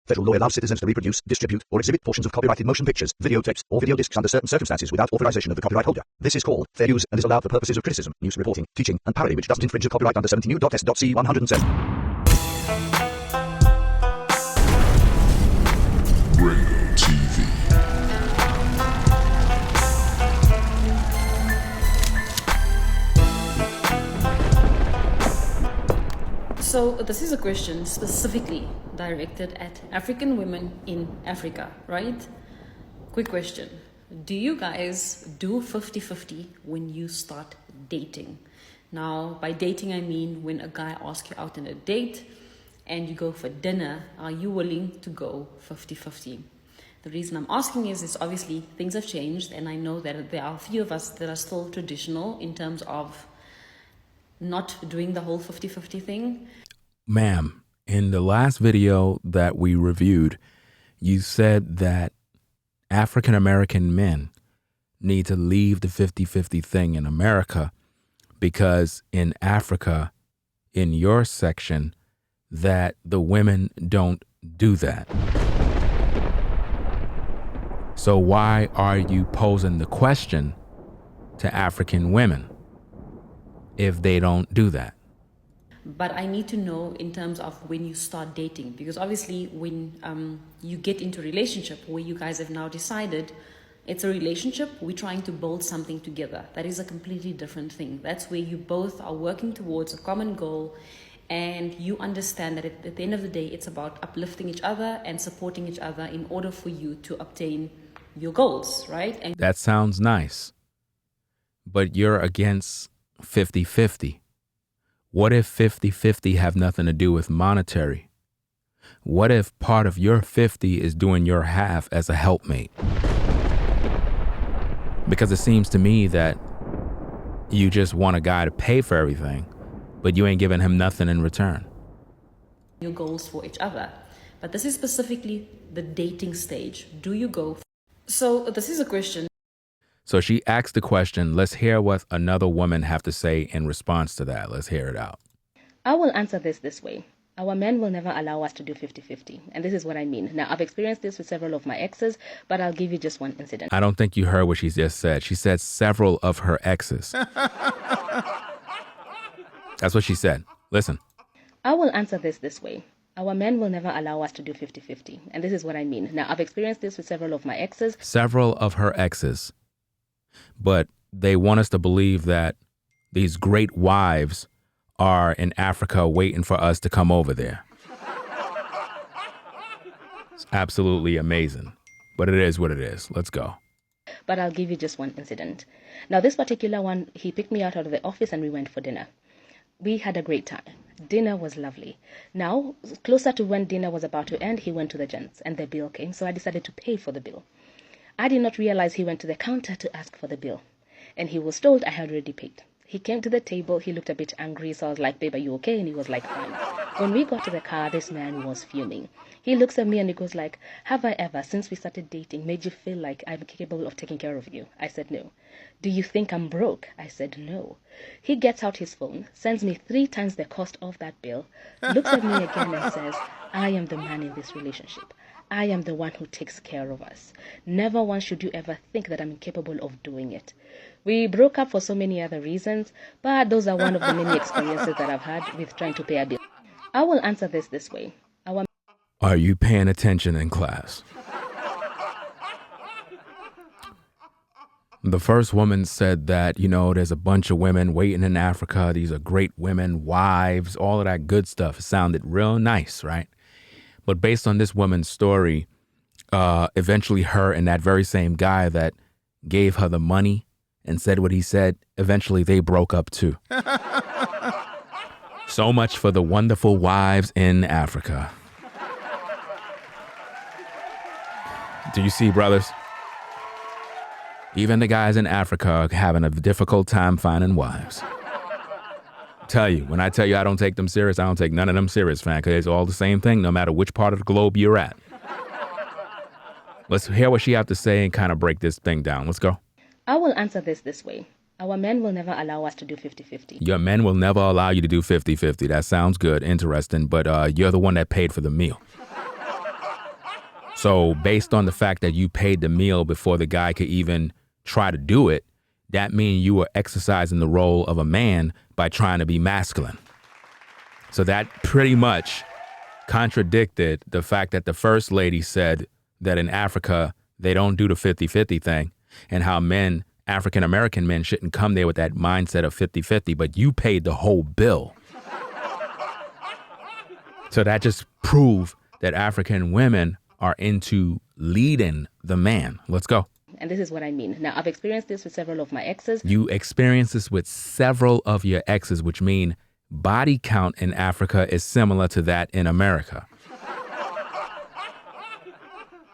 Federal law allows citizens to reproduce, distribute, or exhibit portions of copyrighted motion pictures, videotapes, or video discs under certain circumstances without authorization of the copyright holder. This is called fair use and is allowed for purposes of criticism, news reporting, teaching, and parody which doesn't infringe the copyright under 17 U.S.C. 107. Rainbow TV. So this is a question specifically directed at African women in Africa, right? Quick question. Do you guys do 50-50 when you start dating? Now, by dating, I mean when a guy asks you out on a date and you go for dinner, are you willing to go 50-50? The reason I'm asking is obviously things have changed, and I know that there are a few of us that are still traditional in terms of not doing the whole 50-50 thing. Ma'am, in the last video that we reviewed, you said that African American men need to leave the 50-50 thing in America because in Africa, in your section, that the women don't do that. So why are you posing the question to African women if they don't do that? But I need to know in terms of when you start dating, because obviously when you get into a relationship where you guys have now decided it's a relationship, we're trying to build something together. That is a completely different thing. That's where you both are working towards a common goal, and you understand that at the end of the day, it's about uplifting each other and supporting each other in order for you to obtain your goals, right? And that sounds nice, but you're against 50-50. What if 50-50 have nothing to do with monetary? What if part of your 50 is doing your half as a helpmate? Because it seems to me that you just want a guy to pay for everything, but you ain't giving him nothing in return. Your goals for each other. But this is specifically the dating stage. Do you go? So this is a question. So she asked the question. Let's hear what another woman have to say in response to that. Let's hear it out. I will answer this way. Our men will never allow us to do 50-50. And this is what I mean. Now, I've experienced this with several of my exes, but I'll give you just one incident. I don't think you heard what she just said. She said several of her exes. That's what she said. Listen. I will answer this way. Our men will never allow us to do 50-50. And this is what I mean. Now, I've experienced this with several of my exes. Several of her exes. But they want us to believe that these great wives are in Africa waiting for us to come over there. It's absolutely amazing. But it is what it is. Let's go. But I'll give you just one incident. Now, this particular one, he picked me out of the office and we went for dinner. We had a great time. Dinner was lovely. Now, closer to when dinner was about to end, he went to the gents and the bill came, so I decided to pay for the bill. I did not realize he went to the counter to ask for the bill, and he was told I had already paid. He came to the table, he looked a bit angry, so I was like, babe, are you okay? And he was like, fine. When we got to the car, this man was fuming. He looks at me and he goes like, have I ever, since we started dating, made you feel like I'm capable of taking care of you? I said, no. Do you think I'm broke? I said, no. He gets out his phone, sends me 3 times the cost of that bill, looks at me again and says, I am the man in this relationship. I am the one who takes care of us. Never once should you ever think that I'm incapable of doing it. We broke up for so many other reasons, but those are one of the many experiences that I've had with trying to pay a bill. I will answer this way. Are you paying attention in class? The first woman said that, there's a bunch of women waiting in Africa. These are great women, wives, all of that good stuff. It sounded real nice, right? But based on this woman's story, eventually her and that very same guy that gave her the money and said what he said, eventually they broke up too. So much for the wonderful wives in Africa. Do you see, brothers? Even the guys in Africa are having a difficult time finding wives. Tell you, when I tell you I don't take them serious, I don't take none of them serious, fam, because it's all the same thing, no matter which part of the globe you're at. Let's hear what she have to say and kind of break this thing down. Let's go. I will answer this way. Our men will never allow us to do 50-50. Your men will never allow you to do 50-50. That sounds good, interesting, but you're the one that paid for the meal. So based on the fact that you paid the meal before the guy could even try to do it, that means you were exercising the role of a man by trying to be masculine. So that pretty much contradicted the fact that the first lady said that in Africa, they don't do the 50-50 thing, and how men, African-American men, shouldn't come there with that mindset of 50-50, but you paid the whole bill. So that just proved that African women are into leading the man. Let's go. And this is what I mean. Now, I've experienced this with several of my exes. You experience this with several of your exes, which mean body count in Africa is similar to that in America.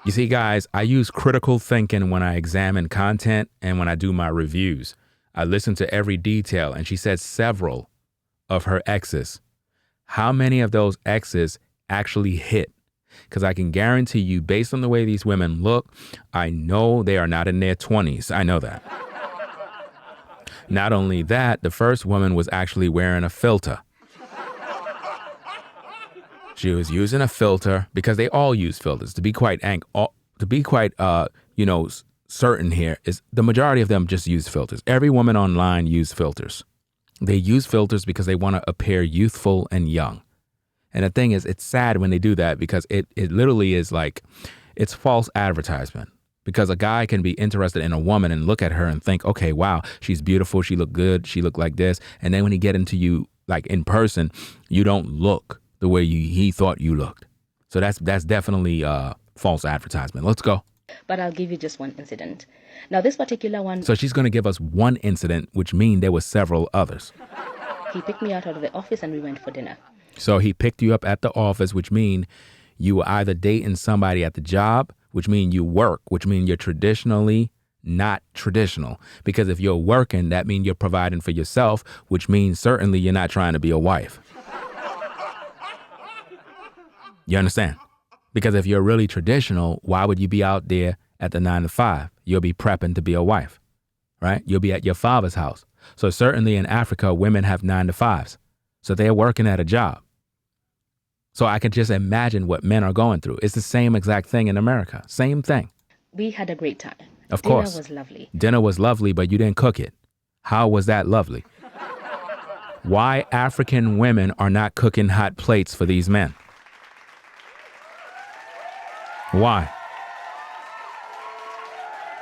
You see, guys, I use critical thinking when I examine content and when I do my reviews. I listen to every detail, and she said several of her exes. How many of those exes actually hit? Because I can guarantee you, based on the way these women look, I know they are not in their 20s. I know that. Not only that, the first woman was actually wearing a filter. She was using a filter because they all use filters. To be quite certain here is the majority of them just use filters. Every woman online use filters. They use filters because they want to appear youthful and young. And the thing is, it's sad when they do that because it literally is like, it's false advertisement. Because a guy can be interested in a woman and look at her and think, okay, wow, she's beautiful, she look good, she look like this. And then when he get into you, like in person, you don't look the way he thought you looked. So that's definitely false advertisement. Let's go. But I'll give you just one incident. Now, this particular one... So she's going to give us one incident, which means there were several others. He picked me out of the office and we went for dinner. So he picked you up at the office, which means you were either dating somebody at the job, which means you work, which means you're traditionally not traditional. Because if you're working, that means you're providing for yourself, which means certainly you're not trying to be a wife. You understand? Because if you're really traditional, why would you be out there at the 9 to 5? You'll be prepping to be a wife, right? You'll be at your father's house. So certainly in Africa, women have 9 to 5s. So they're working at a job. So I can just imagine what men are going through. It's the same exact thing in America. Same thing. We had a great time. Of course. Dinner was lovely. Dinner was lovely, but you didn't cook it. How was that lovely? Why African women are not cooking hot plates for these men? Why?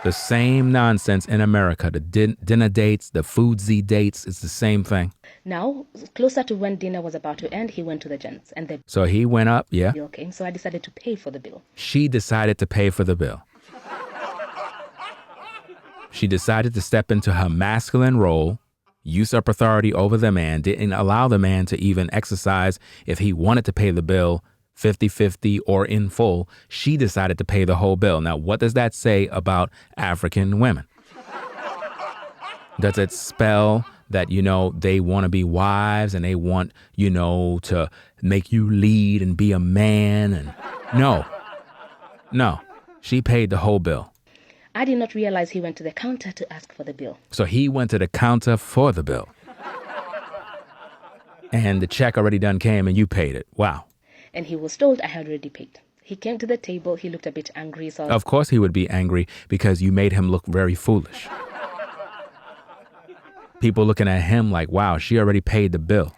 The same nonsense in America. The dinner dates, the foodsy dates, it's the same thing. Now, closer to when dinner was about to end, he went to the gents and the So he went up, yeah. bill came. So I decided to pay for the bill. She decided to pay for the bill. She decided to step into her masculine role, usurp authority over the man, didn't allow the man to even exercise if he wanted to pay the bill 50-50 or in full. She decided to pay the whole bill. Now, what does that say about African women? Does it spell that, they want to be wives and they want, to make you lead and be a man? And no, she paid the whole bill. I did not realize he went to the counter to ask for the bill. So he went to the counter for the bill. And the check already done came and you paid it. Wow. And he was told I had already paid. He came to the table. He looked a bit angry. So of course he would be angry because you made him look very foolish. People looking at him like, wow, she already paid the bill.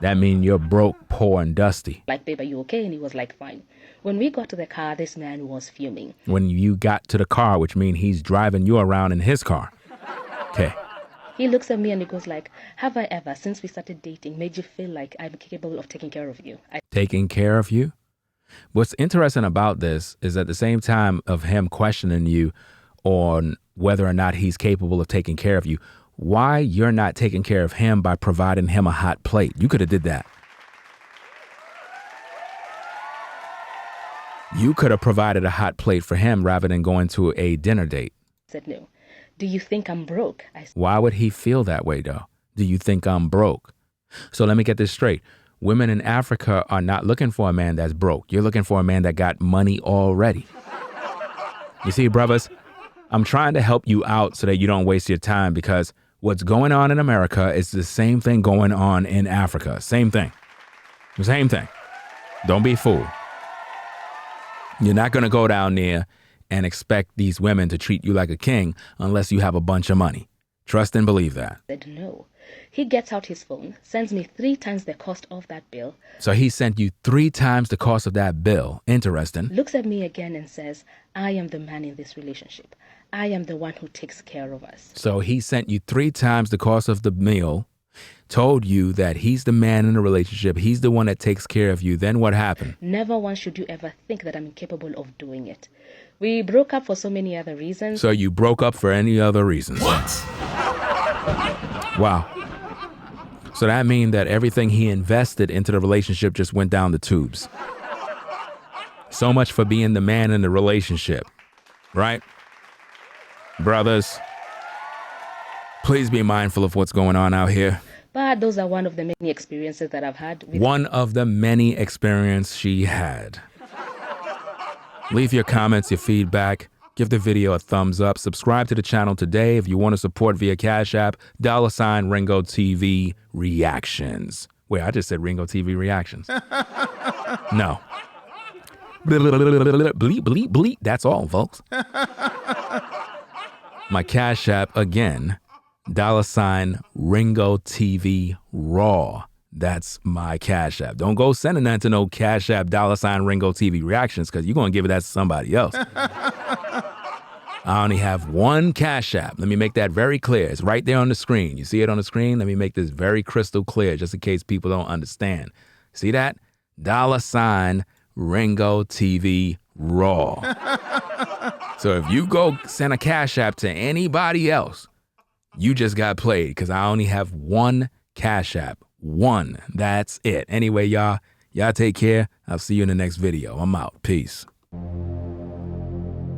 That means you're broke, poor, and dusty. Like, babe, are you okay? And he was like, fine. When we got to the car, this man was fuming. When you got to the car, which means he's driving you around in his car. Okay. He looks at me and he goes like, have I ever, since we started dating, made you feel like I'm capable of taking care of you? Taking care of you? What's interesting about this is at the same time of him questioning you on whether or not he's capable of taking care of you, why you're not taking care of him by providing him a hot plate. You could have did that. You could have provided a hot plate for him rather than going to a dinner date. I said, no. Do you think I'm broke? Why would he feel that way, though? Do you think I'm broke? So let me get this straight. Women in Africa are not looking for a man that's broke. You're looking for a man that got money already. You see, brothers, I'm trying to help you out so that you don't waste your time, because what's going on in America is the same thing going on in Africa. Same thing. The same thing. Don't be fooled. You're not going to go down there and expect these women to treat you like a king unless you have a bunch of money. Trust and believe that. Said no. He gets out his phone, sends me 3 times the cost of that bill. So he sent you 3 times the cost of that bill. Interesting. Looks at me again and says, I am the man in this relationship. I am the one who takes care of us. So he sent you 3 times the cost of the meal, told you that he's the man in the relationship, he's the one that takes care of you. Then what happened? Never once should you ever think that I'm incapable of doing it. We broke up for so many other reasons. So you broke up for any other reasons? What? Wow. So that means that everything he invested into the relationship just went down the tubes. So much for being the man in the relationship, right? Brothers, please be mindful of what's going on out here. But those are one of the many experiences that I've had. One of the many experiences she had. Leave your comments, your feedback. Give the video a thumbs up. Subscribe to the channel today if you want to support via Cash App, $ Ringo TV Reactions. Wait, I just said Ringo TV Reactions. No. Bleep, bleep, bleep. That's all, folks. My Cash App, again, $ Ringo TV Raw. That's my Cash App. Don't go sending that to no Cash App $ Ringo TV Reactions because you're going to give it that to somebody else. I only have one Cash App. Let me make that very clear. It's right there on the screen. You see it on the screen? Let me make this very crystal clear just in case people don't understand. See that? $ Ringo TV Raw. So if you go send a Cash App to anybody else, you just got played because I only have one Cash App. One. That's it. Anyway, y'all take care. I'll see you in the next video. I'm out. Peace.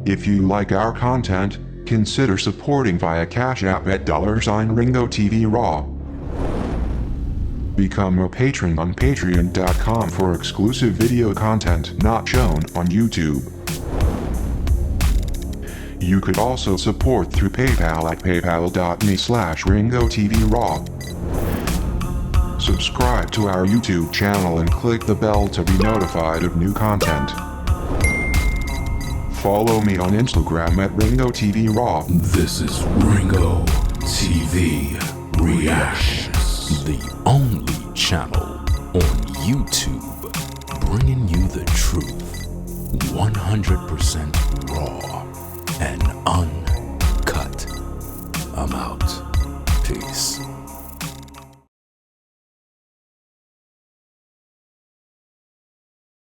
If you like our content, consider supporting via Cash App at $ Ringo TV Raw. Become a patron on patreon.com for exclusive video content not shown on YouTube. You could also support through PayPal at paypal.me/Ringo TV Raw. Subscribe to our YouTube channel and click the bell to be notified of new content. Follow me on Instagram at Ringo TV Raw. This is Ringo TV Reactions, the only channel on YouTube bringing you the truth 100% raw and uncut. I'm out. Peace.